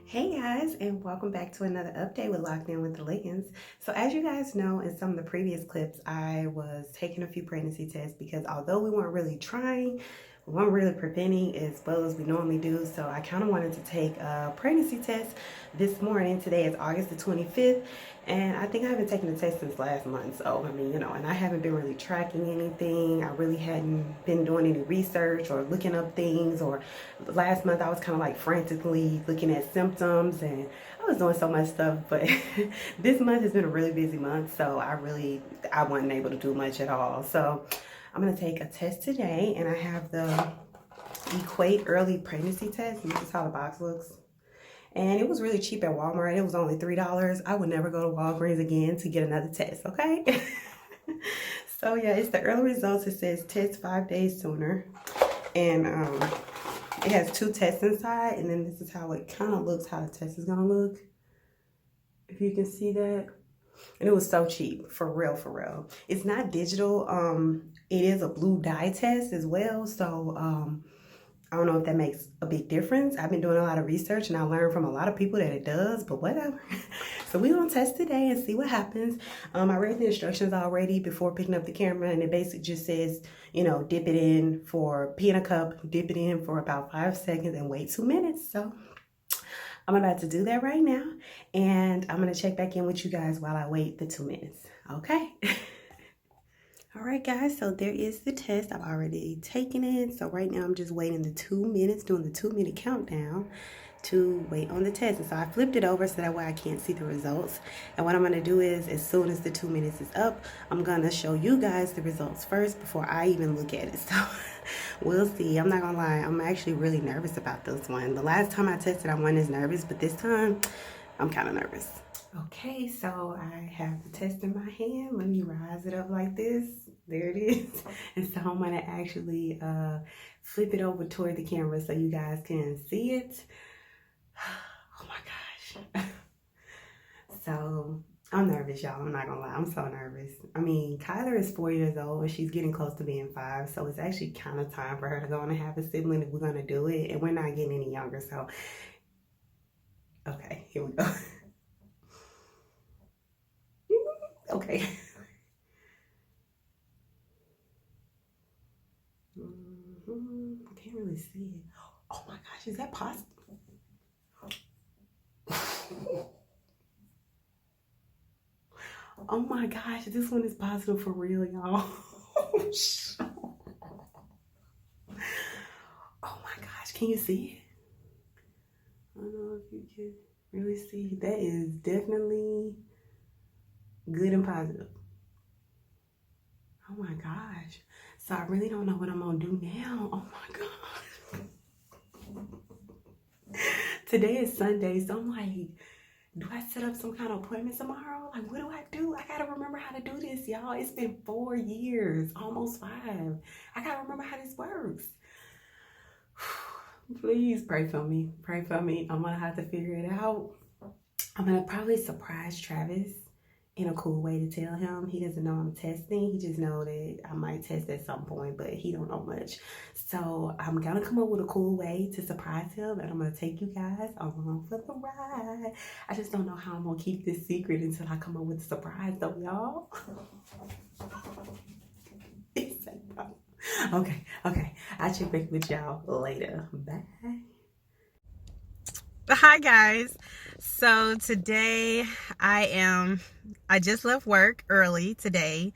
Hey guys, and welcome back to another update with Locked In with the Liggins. So as you guys know, in some of the previous clips, I was taking a few pregnancy tests because although we weren't really trying, we weren't really preventing as well as we normally do. So I kind of wanted to take a pregnancy test this morning. Today is August the 25th, and I think I haven't taken the test since last month. So, I mean, and I haven't been really tracking anything. I really hadn't been doing any research or looking up things. Or last month, I was kind of like frantically looking at symptoms and I was doing so much stuff. But this month has been a really busy month. So I wasn't able to do much at all. So I'm going to take a test today, and I have the Equate Early Pregnancy Test. And this is how the box looks. And it was really cheap at Walmart. It was only $3. I would never go to Walgreens again to get another test, okay? So yeah, it's the early results. It says test 5 days sooner. And it has 2 tests inside. And then this is how it kind of looks, how the test is going to look. If you can see that. And it was so cheap, for real, for real. It's not digital. It is a blue dye test as well. So I don't know if that makes a big difference. I've been doing a lot of research and I learned from a lot of people that it does, but whatever. So we're going to test today and see what happens. I read the instructions already before picking up the camera, and it basically just says, dip it in pee in a cup, dip it in for about 5 seconds and wait 2 minutes. So I'm about to do that right now, and I'm going to check back in with you guys while I wait the 2 minutes. Okay. All right, guys, so there is the test. I've already taken it. So right now I'm just waiting the 2 minutes, doing the 2-minute countdown to wait on the test. And so I flipped it over so that way I can't see the results. And what I'm going to do is, as soon as the 2 minutes is up, I'm going to show you guys the results first before I even look at it. So we'll see. I'm not going to lie. I'm actually really nervous about this one. The last time I tested, I wasn't as nervous, but this time I'm kind of nervous. Okay, so I have the test in my hand. Let me rise it up like this. There it is. And so I'm going to actually flip it over toward the camera so you guys can see it. Oh my gosh. So I'm nervous, y'all. I'm not going to lie. I'm so nervous. I mean, Khyler is 4 years old and she's getting close to being 5. So it's actually kind of time for her to go and have a sibling if we're going to do it. And we're not getting any younger. So, okay, here we go. Okay. I can't really see it. Oh my gosh, is that possible? Oh my gosh, this one is positive for real, y'all. Oh my gosh, can you see it? I don't know if you can really see. That is definitely good and positive. Oh my gosh. So I really don't know what I'm gonna do now. Oh my gosh. Today is Sunday, so I'm like, do I set up some kind of appointment tomorrow? Like, what do I do? I gotta remember how to do this, y'all. It's been 4 years, almost 5. I gotta remember how this works. Please pray for me. Pray for me. I'm gonna have to figure it out. I'm gonna probably surprise Travis in a cool way to tell him. He doesn't know I'm testing. He just know that I might test at some point, but he don't know much. So I'm gonna come up with a cool way to surprise him, and I'm gonna take you guys along for the ride. I just don't know how I'm gonna keep this secret until I come up with a surprise though, y'all. Okay. I'll check back with y'all later. Bye. Hi guys. So today I just left work early today.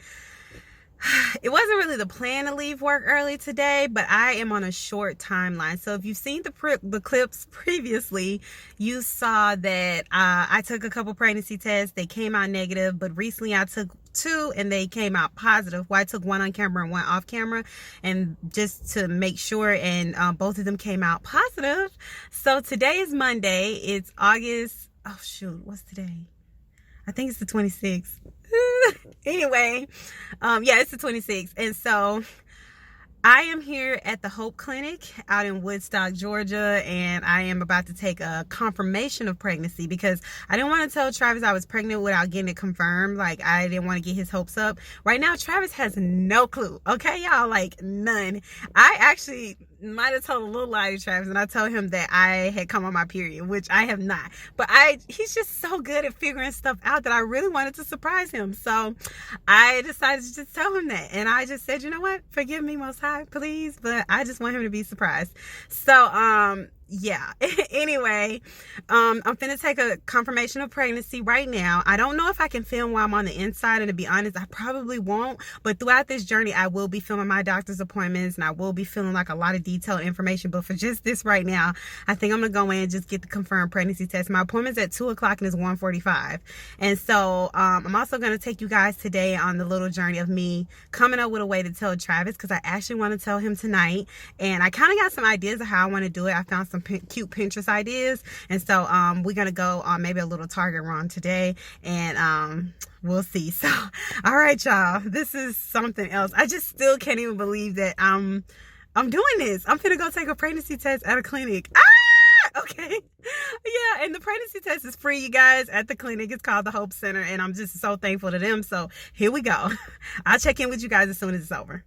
It wasn't really the plan to leave work early today, but I am on a short timeline. So if you've seen the clips previously, you saw that I took a couple pregnancy tests. They came out negative, but recently I took 2 and they came out positive. Well, I took 1 on camera and 1 off camera, and just to make sure, and both of them came out positive. So today is Monday. It's August, oh shoot, what's today? I think it's the 26th. Anyway, yeah, it's the 26th. And so I am here at the Hope Clinic out in Woodstock, Georgia, and I am about to take a confirmation of pregnancy because I didn't want to tell Travis I was pregnant without getting it confirmed. Like, I didn't want to get his hopes up. Right now, Travis has no clue. Okay, y'all? Like, none. I actually might have told a little lie to Travis, and I told him that I had come on my period, which I have not. But he's just so good at figuring stuff out that I really wanted to surprise him. So I decided to just tell him that. And I just said, you know what? Forgive me, Most High, please. But I just want him to be surprised. So, yeah. Anyway, I'm finna take a confirmation of pregnancy right now. I don't know if I can film while I'm on the inside, and to be honest, I probably won't. But throughout this journey, I will be filming my doctor's appointments, and I will be filming like a lot of detailed information. But for just this right now, I think I'm gonna go in and just get the confirmed pregnancy test. My appointment's at 2 o'clock and it's 1:45. And so I'm also gonna take you guys today on the little journey of me coming up with a way to tell Travis, because I actually want to tell him tonight. And I kind of got some ideas of how I want to do it. I found some cute Pinterest ideas, and so we're gonna go on maybe a little Target run today, and we'll see. So all right, y'all, this is something else. I just still can't even believe that I'm doing this. I'm gonna go take a pregnancy test at a clinic. Okay. Yeah, and the pregnancy test is free, you guys, at the clinic. It's called the Hope Center, and I'm just so thankful to them. So here we go. I'll check in with you guys as soon as it's over.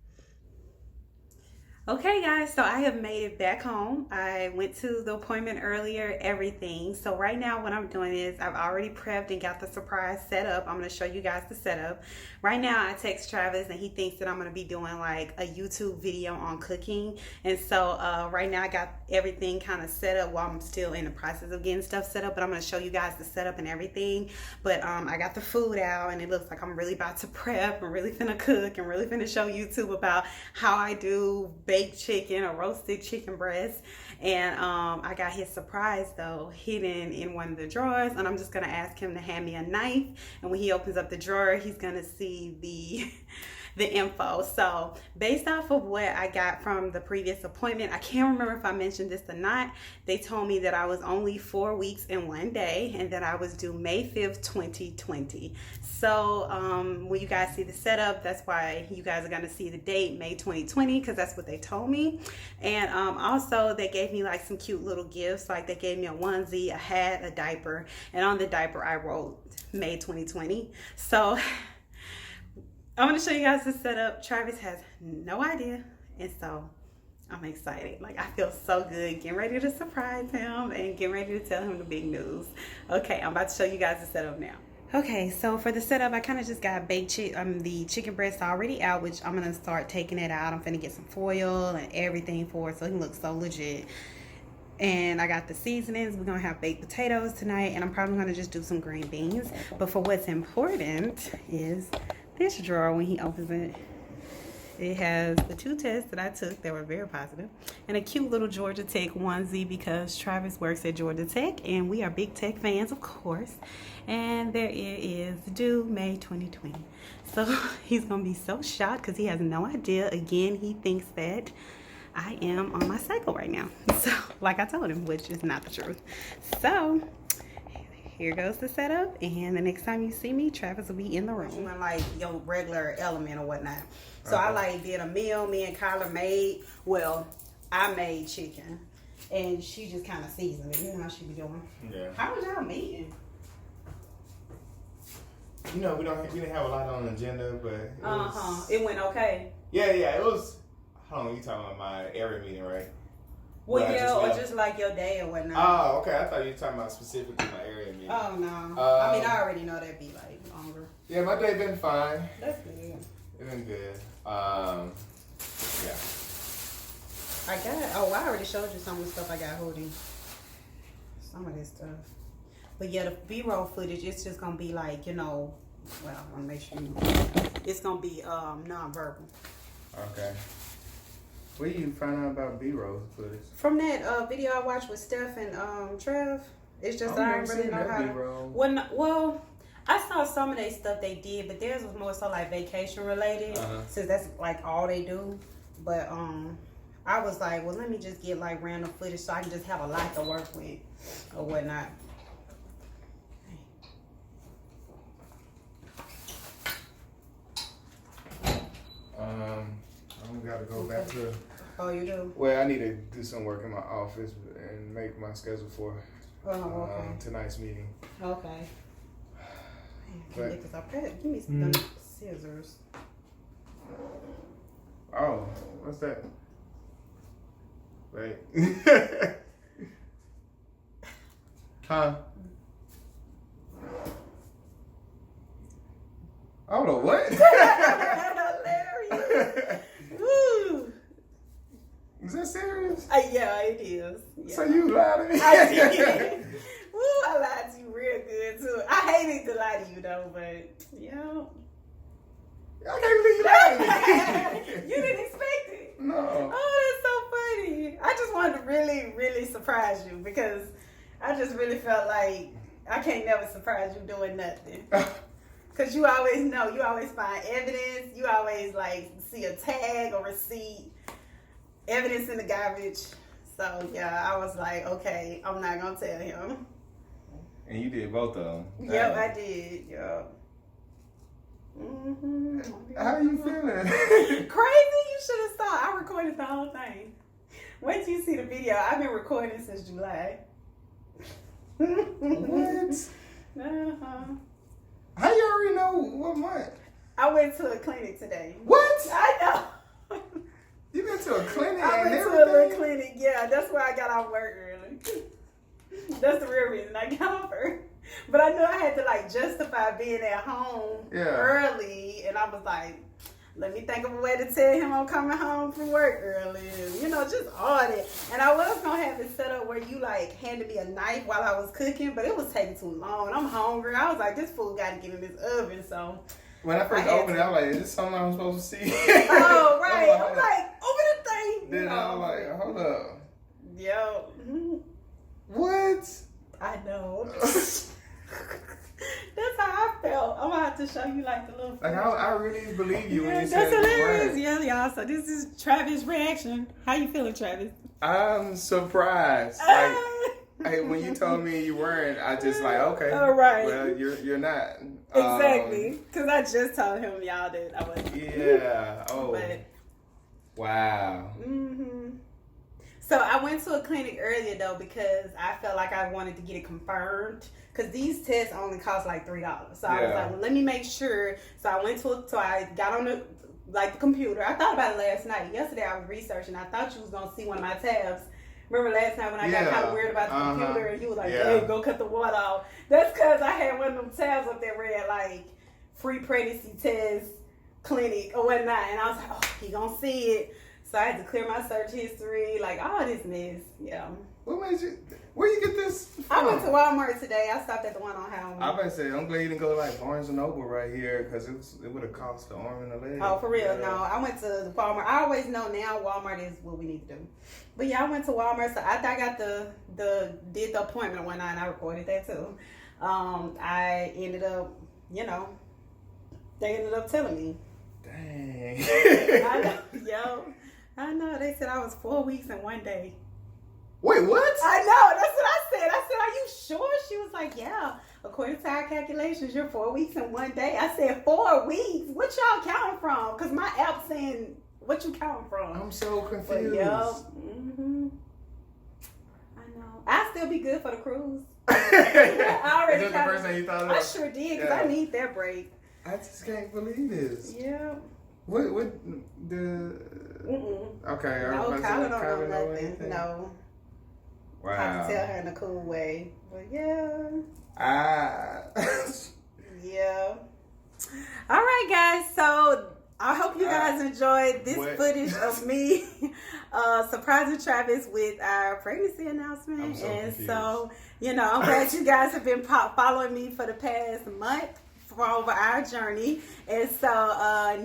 Okay guys, so I have made it back home. I went to the appointment earlier, everything. So right now what I'm doing is I've already prepped and got the surprise set up. I'm going to show you guys the setup. Right now I text Travis and he thinks that I'm going to be doing like a YouTube video on cooking. And so right now I got everything kind of set up while I'm still in the process of getting stuff set up. But I'm going to show you guys the setup and everything. But I got the food out and it looks like I'm really about to prep. I'm really finna cook and really finna show YouTube about how I do baked chicken or roasted chicken breast. And I got his surprise though hidden in one of the drawers, and I'm just gonna ask him to hand me a knife, and when he opens up the drawer he's gonna see the info. So based off of what I got from the previous appointment, I can't remember if I mentioned this or not, they told me that I was only 4 weeks and 1 day and that I was due May 5th 2020. So when you guys see the setup, that's why you guys are going to see the date May 2020, because that's what they told me. And also they gave me like some cute little gifts, like they gave me a onesie, a hat, a diaper, and on the diaper I wrote May 2020. So I'm going to show you guys the setup. Travis has no idea, and so I'm excited. Like, I feel so good getting ready to surprise him and getting ready to tell him the big news. Okay, I'm about to show you guys the setup now. Okay, so for the setup, I kind of just got the chicken breast already out, which I'm going to start taking it out. I'm going to get some foil and everything for it so it can look so legit. And I got the seasonings. We're going to have baked potatoes tonight, and I'm probably going to just do some green beans. But for what's important is this drawer. When he opens it, it has the 2 tests that I took that were very positive, and a cute little Georgia Tech onesie because Travis works at Georgia Tech and we are big tech fans, of course. And there it is, due May 2020. So he's gonna be so shocked because he has no idea. Again, he thinks that I am on my cycle right now, so like I told him, which is not the truth. So here goes the setup, and the next time you see me, Travis will be in the room. Like your regular element or whatnot. So I like did a meal. Me and Khyler made. Well, I made chicken, and she just kind of seasoned it. You know how she be doing. Yeah. How was y'all meeting? You know, we didn't have a lot on the agenda, but it went okay. Yeah, it was. Hold on, you talking about my area meeting, right? Well, yeah, or just like your day or whatnot. Oh, okay. I thought you were talking about specifically my area meeting. Oh no. I mean, I already know that'd be like longer. Yeah, my day been fine. That's good. It's been good. Yeah. I already showed you some of the stuff I got holding. Some of this stuff. But yeah, the B-roll footage, it's just gonna be like, you know, well, I wanna make sure you know. It's gonna be non-verbal. Okay. Where you find out about B-roll footage? From that video I watched with Steph and Trev. It's just I don't really know how to. Well, I saw some of their stuff they did, but theirs was more so like vacation related, since that's like all they do. But I was like, well, let me just get like random footage so I can just have a lot to work with or whatnot. I gotta go back to. Oh, you do? Well, I need to do some work in my office and make my schedule for tonight's meeting. Okay. Give me some scissors. Oh, what's that? Right? Huh? I don't know what. Hilarious. Woo. Is that serious? Yeah, it is. Yeah. So you lied to me? I did. Woo, I lied to you real good too. I hated to lie to you though, but yeah. I can't believe you lied to me. You didn't expect it. No. Oh, that's so funny. I just wanted to really, really surprise you because I just really felt like I can't never surprise you doing nothing. Because you always know, you always find evidence, you always like see a tag or receipt, evidence in the garbage. So yeah, I was like, okay, I'm not gonna tell him. And you did both of them. Yep, I did. Yep. Mm-hmm. How you feeling? Crazy? You should have saw. I recorded the whole thing. Wait till you see the video. I've been recording since July. What? Uh-huh. How you already know what month? I went to a clinic today. What? I know. You been to a clinic I and went everything? to a little clinic. Yeah, that's where I got off work early. That's the real reason I got off early. But I knew I had to like justify being at home early, and I was like, let me think of a way to tell him I'm coming home from work early. You know, just all that. And I was gonna have it set up where you like handed me a knife while I was cooking, but it was taking too long. And I'm hungry. I was like, this food got to get in this oven. So when I first opened it, I was like, is this something I'm supposed to see? Oh right. I'm like, open the thing. Then I was like, hold up. Yo. What? I know. That's how I felt. I'm gonna have to show you like the little. Like I really believe you when you that's said hilarious. Yeah, y'all. So this is Travis' reaction. How you feeling, Travis? I'm surprised. Like, hey, when you told me you weren't, I just like, okay. All right. Well, you're not. Exactly. Because I just told him y'all that I wasn't. Yeah. Oh. But, wow. So I went to a clinic earlier though because I felt like I wanted to get it confirmed. Because these tests only cost like $3. So I was like, well, let me make sure. So I went to so I got on the computer. I thought about it last night. Yesterday I was researching. I thought you was going to see one of my tabs. Remember last night when I got kind of weird about the computer and you was like, hey, go cut the water off. That's because I had one of them tabs up there read like free pregnancy test clinic or whatnot. And I was like, oh, he going to see it. So I had to clear my search history, like all this mess. Yeah. What made you? Where you get this from? I went to Walmart today. I stopped at the one on Howard. I about to say, I'm glad you didn't go to like Barnes and Noble right here because it would have cost the arm and the leg. Oh, for real? No, I went to Walmart. I always know now Walmart is what we need to do. But yeah, I went to Walmart. So after I got did the appointment one night, and I recorded that too. I ended up, they ended up telling me. Dang. I know, I know. They said I was 4 weeks and 1 day. Wait, what? I know. That's what I said. I said, are you sure? She was like, yeah. According to our calculations, you're 4 weeks and 1 day. I said, 4 weeks? What y'all counting from? Because my app saying, what you counting from? I'm so confused. But, I know. I'll still be good for the cruise. I already Is that the first thing you thought of? I sure did, because I need that break. I just can't believe this. Yeah. What the... Okay. No, Khyler don't know nothing. Anything? No. Wow. I have to tell her in a cool way. But yeah. Yeah. All right, guys. So I hope you guys enjoyed this footage of me surprising Travis with our pregnancy announcement. I'm so confused. So, I'm glad you guys have been following me for the past month over our journey. And so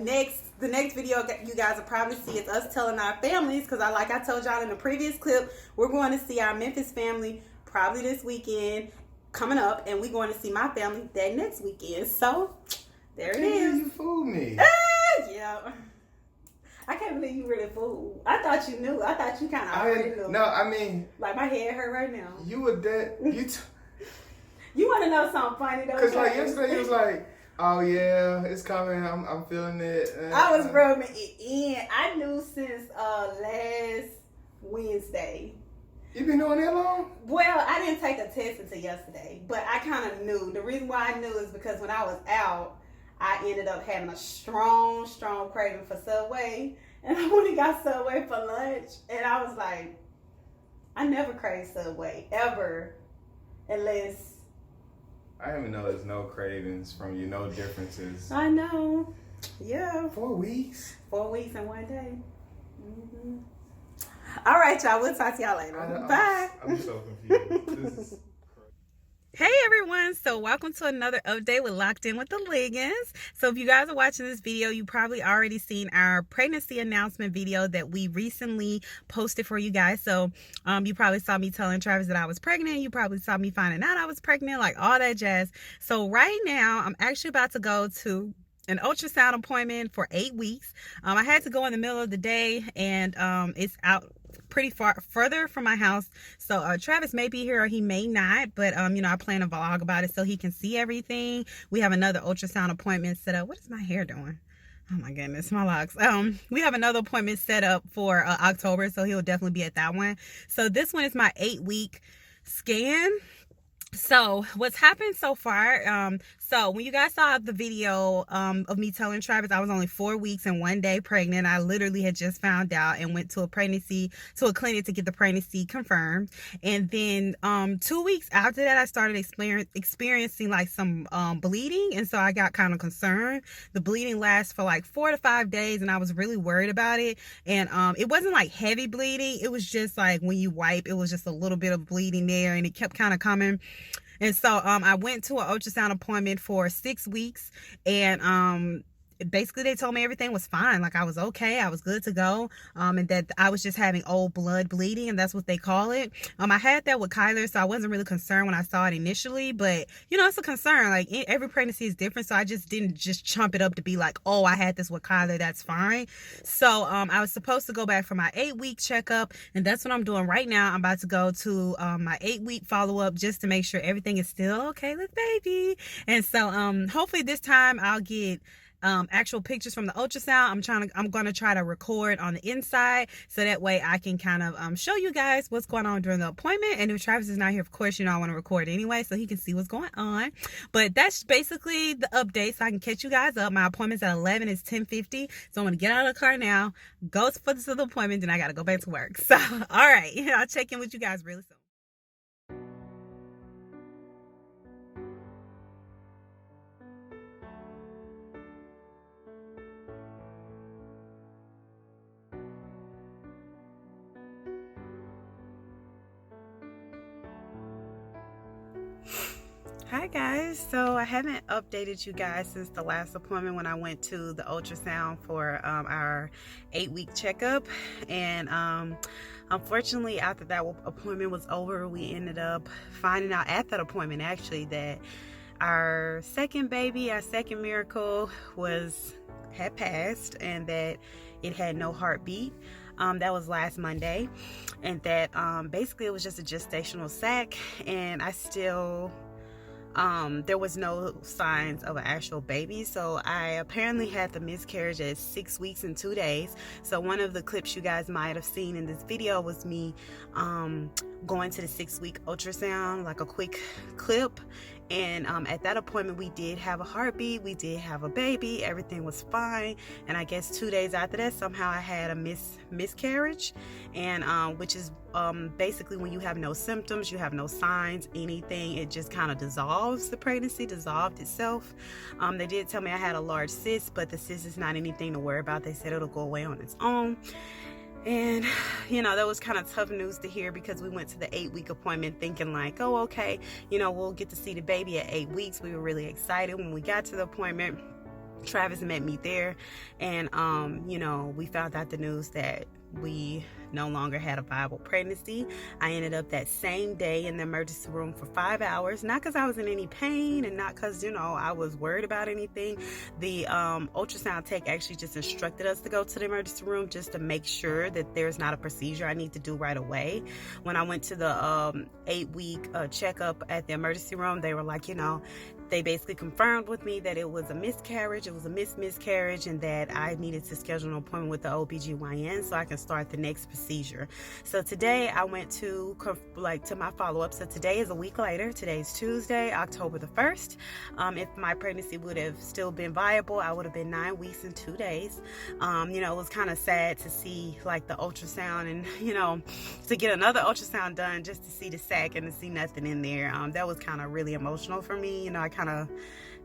the next video you guys will probably see is us telling our families, because like I told y'all in the previous clip, we're going to see our Memphis family probably this weekend coming up, and we're going to see my family that next weekend. So there it is. You fooled me. Yeah. I can't believe you really fooled. I thought you knew. I thought you kind of already knew. No, I mean, like my head hurt right now. You were dead. You want to know something funny though? Because like yesterday you was like, oh yeah, it's coming. I'm feeling it. I was rubbing it in. I knew since last Wednesday. You been doing that long? Well, I didn't take a test until yesterday, but I kind of knew. The reason why I knew is because when I was out, I ended up having a strong craving for Subway, and I went and got Subway for lunch, and I was like, I never crave Subway, ever. Unless... I didn't even know there's no cravings from you, no differences. I know. Yeah. 4 weeks? 4 weeks and 1 day. All right, y'all. We'll talk to y'all later. Bye. I'm so confused. Hey everyone, so welcome to another update with Locked In with the Liggins. So if you guys are watching this video, you probably already seen our pregnancy announcement video that we recently posted for you guys. So you probably saw me telling Travis that I was pregnant. You probably saw me finding out I was pregnant, like all that jazz. So right now I'm actually about to go to an ultrasound appointment for 8 weeks. I had to go in the middle of the day, and it's out pretty further from my house, so Travis may be here or he may not, but you know, I plan a vlog about it so he can see everything. We have another ultrasound appointment set up. What is my hair doing? Oh my goodness, my locks. We have another appointment set up for October, so he'll definitely be at that one. So this one is my 8-week scan. So what's happened so far, so when you guys saw the video of me telling Travis I was only 4 weeks and 1 day pregnant, I literally had just found out and went to a clinic to get the pregnancy confirmed. And then 2 weeks after that, I started experiencing like some bleeding, and so I got kind of concerned. The bleeding lasts for like 4 to 5 days, and I was really worried about it. And it wasn't like heavy bleeding, it was just like when you wipe, it was just a little bit of bleeding there, and it kept kind of coming. And so I went to an ultrasound appointment for 6 weeks, and basically they told me everything was fine, like I was okay, I was good to go, and that I was just having old blood bleeding, and that's what they call it. I had that with Khyler, so I wasn't really concerned when I saw it initially, but you know, it's a concern. Like every pregnancy is different, so I just didn't just chump it up to be like, oh, I had this with Khyler, that's fine. So I was supposed to go back for my 8-week checkup, and that's what I'm doing right now. I'm about to go to my 8-week follow-up just to make sure everything is still okay with baby. And so hopefully this time I'll get actual pictures from the ultrasound. I'm gonna try to record on the inside, so that way I can kind of show you guys what's going on during the appointment. And if Travis is not here, of course, you know, I want to record anyway so he can see what's going on. But that's basically the update, so I can catch you guys up. My appointment's at 11. It's 10:50, so I'm gonna get out of the car now, go for the appointment, then I gotta go back to work. So all right, I'll check in with you guys really soon. Hi guys, so I haven't updated you guys since the last appointment when I went to the ultrasound for our 8-week checkup. And unfortunately, after that appointment was over, we ended up finding out at that appointment actually that our second baby, our second miracle, had passed, and that it had no heartbeat. That was last Monday, and that basically it was just a gestational sac, and I still there was no signs of an actual baby. So I apparently had the miscarriage at 6 weeks and 2 days. So one of the clips you guys might have seen in this video was me going to the 6-week ultrasound, like a quick clip. And at that appointment, we did have a heartbeat, we did have a baby, everything was fine. And I guess 2 days after that, somehow I had a miscarriage, and which is basically when you have no symptoms, you have no signs, anything, it just kind of dissolves. The pregnancy dissolved itself. They did tell me I had a large cyst, but the cyst is not anything to worry about. They said it'll go away on its own. And you know, that was kind of tough news to hear, because we went to the 8-week appointment thinking like, oh, okay, you know, we'll get to see the baby at 8 weeks. We were really excited. When we got to the appointment, Travis met me there, and you know, we found out the news that we no longer had a viable pregnancy. I ended up that same day in the emergency room for 5 hours, not because I was in any pain, and not because, you know, I was worried about anything. The ultrasound tech actually just instructed us to go to the emergency room just to make sure that there's not a procedure I need to do right away. When I went to the 8-week checkup at the emergency room, they were like, you know, they basically confirmed with me that it was a miscarriage, it was a miscarriage, and that I needed to schedule an appointment with the OBGYN so I can start the next procedure. So today I went to my follow-up. So today is a week later. Today's Tuesday, October the 1st. If my pregnancy would have still been viable, I would have been 9 weeks and 2 days. You know, it was kind of sad to see like the ultrasound, and you know, to get another ultrasound done just to see the sac and to see nothing in there. That was kind of really emotional for me. You know, I kind of,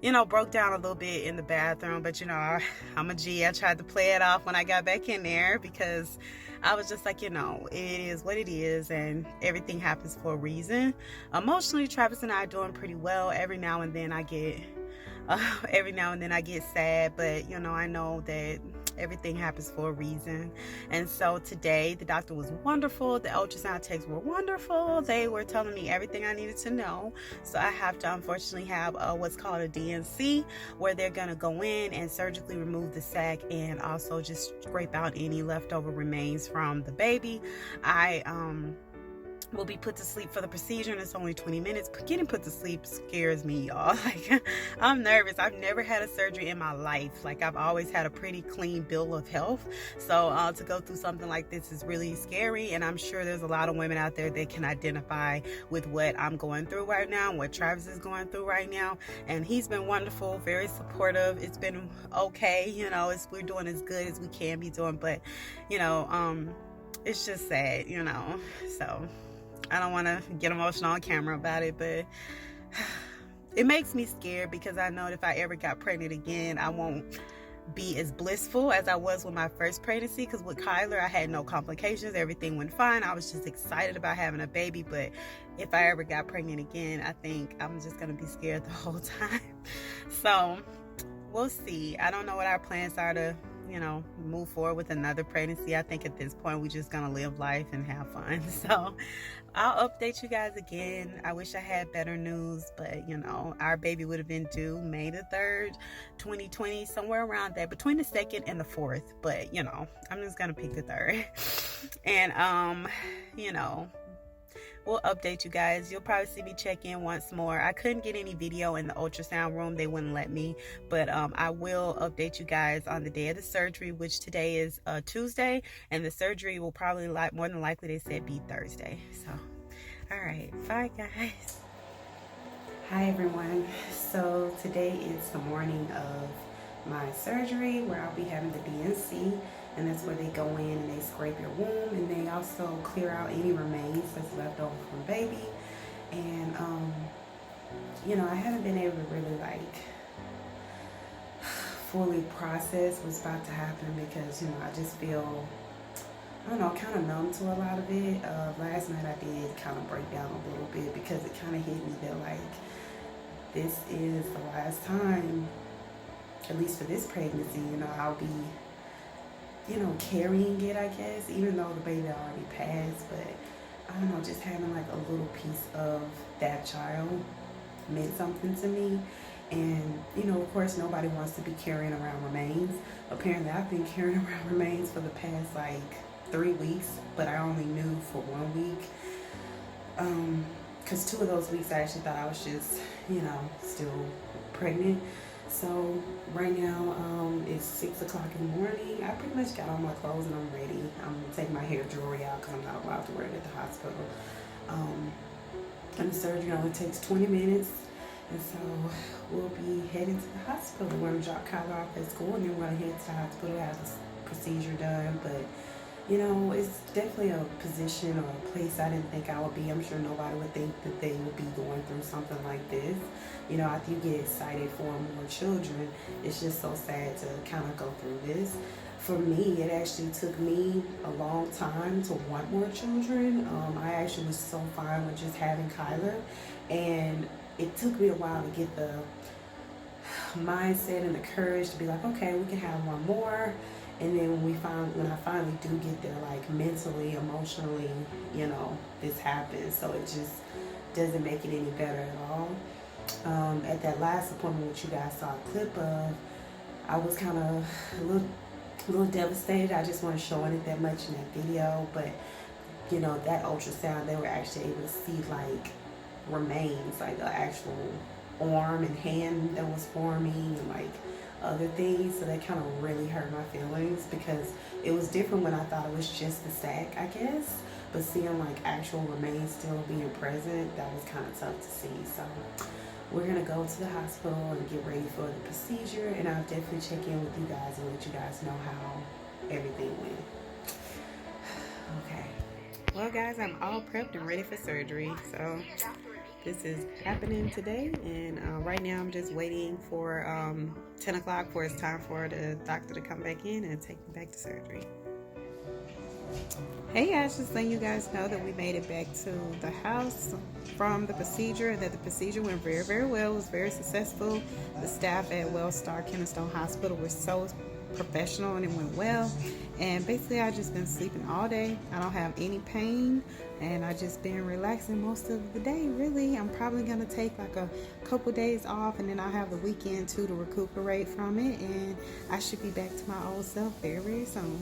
you know, broke down a little bit in the bathroom, but you know, I'm a G. I tried to play it off when I got back in there, because I was just like, you know, it is what it is, and everything happens for a reason. Emotionally, Travis and I are doing pretty well. Every now and then I get sad, but you know, I know that everything happens for a reason. And so today the doctor was wonderful, the ultrasound techs were wonderful. They were telling me everything I needed to know. So I have to unfortunately have what's called a DNC, where they're gonna go in and surgically remove the sac and also just scrape out any leftover remains from the baby. I will be put to sleep for the procedure, and it's only 20 minutes. Getting put to sleep scares me, y'all. Like, I'm nervous. I've never had a surgery in my life. Like, I've always had a pretty clean bill of health. So to go through something like this is really scary, and I'm sure there's a lot of women out there that can identify with what I'm going through right now, and what Travis is going through right now. And he's been wonderful, very supportive. It's been okay, you know, we're doing as good as we can be doing, but you know, it's just sad, you know. So I don't want to get emotional on camera about it, but it makes me scared, because I know that if I ever got pregnant again, I won't be as blissful as I was with my first pregnancy. Because with Khyler, I had no complications, everything went fine. I was just excited about having a baby. But if I ever got pregnant again, I think I'm just gonna be scared the whole time. So we'll see. I don't know what our plans are to, you know, move forward with another pregnancy. I think at this point we're just gonna live life and have fun. So I'll update you guys again. I wish I had better news, but you know, our baby would have been due May the 3rd, 2020, somewhere around there, between the 2nd and the 4th. But you know, I'm just gonna pick the 3rd. And you know, we'll update you guys. You'll probably see me check in once more. I couldn't get any video in the ultrasound room. They wouldn't let me. But I will update you guys on the day of the surgery, which today is Tuesday. And the surgery will probably, more than likely, they said, be Thursday. So, all right. Bye, guys. Hi everyone. So today is the morning of my surgery, where I'll be having the DNC, and that's where they go in and they scrape your womb, and they also clear out any remains that's left over from baby. And you know, I haven't been able to really like fully process what's about to happen, because you know, I just feel, I don't know, kind of numb to a lot of it. Last night I did kind of break down a little bit, because it kind of hit me that like, this is the last time, at least for this pregnancy, you know, I'll be, you know, carrying it, I guess, even though the baby already passed. But I don't know, just having like a little piece of that child meant something to me. And you know, of course, nobody wants to be carrying around remains. Apparently I've been carrying around remains for the past like 3 weeks, but I only knew for 1 week, because 2 of those weeks I actually thought I was just, you know, still pregnant. So right now it's 6 o'clock in the morning. I pretty much got all my clothes and I'm ready. I'm gonna take my hair jewelry out because I'm not allowed to wear it at the hospital. And the surgery only takes 20 minutes. And so we'll be heading to the hospital. We're gonna drop Khyler off at school, and then we're gonna head to the hospital to have this procedure done. But you know, it's definitely a position or a place I didn't think I would be. I'm sure nobody would think that they would be going through something like this. You know, after you get excited for more children, it's just so sad to kind of go through this. For me, it actually took me a long time to want more children. I actually was so fine with just having Khyler, and it took me a while to get the mindset and the courage to be like, okay, we can have one more. And then when I finally do get there, like mentally, emotionally, you know, this happens. So it just doesn't make it any better at all. At that last appointment, which you guys saw a clip of, I was kind of a little devastated. I just wasn't showing it that much in that video. But, you know, that ultrasound, they were actually able to see like remains, like the actual arm and hand that was forming and like other things. So that kind of really hurt my feelings because it was different when I thought it was just the sac, I guess. But seeing like actual remains still being present, that was kind of tough to see. So we're gonna go to the hospital and get ready for the procedure, and I'll definitely check in with you guys and let you guys know how everything went. Okay. Well guys, I'm all prepped and ready for surgery. So this is happening today, and right now I'm just waiting for 10 o'clock for it's time for the doctor to come back in and take me back to surgery. Hey guys, just letting you guys know that we made it back to the house from the procedure, and that the procedure went very, very well. It was very successful. The staff at Wellstar Kennestone Hospital were so professional, and it went well. And basically I just been sleeping all day. I don't have any pain, and I just been relaxing most of the day. Really, I'm probably gonna take like a couple days off, and then I'll have the weekend too to recuperate from it, and I should be back to my old self very, very soon.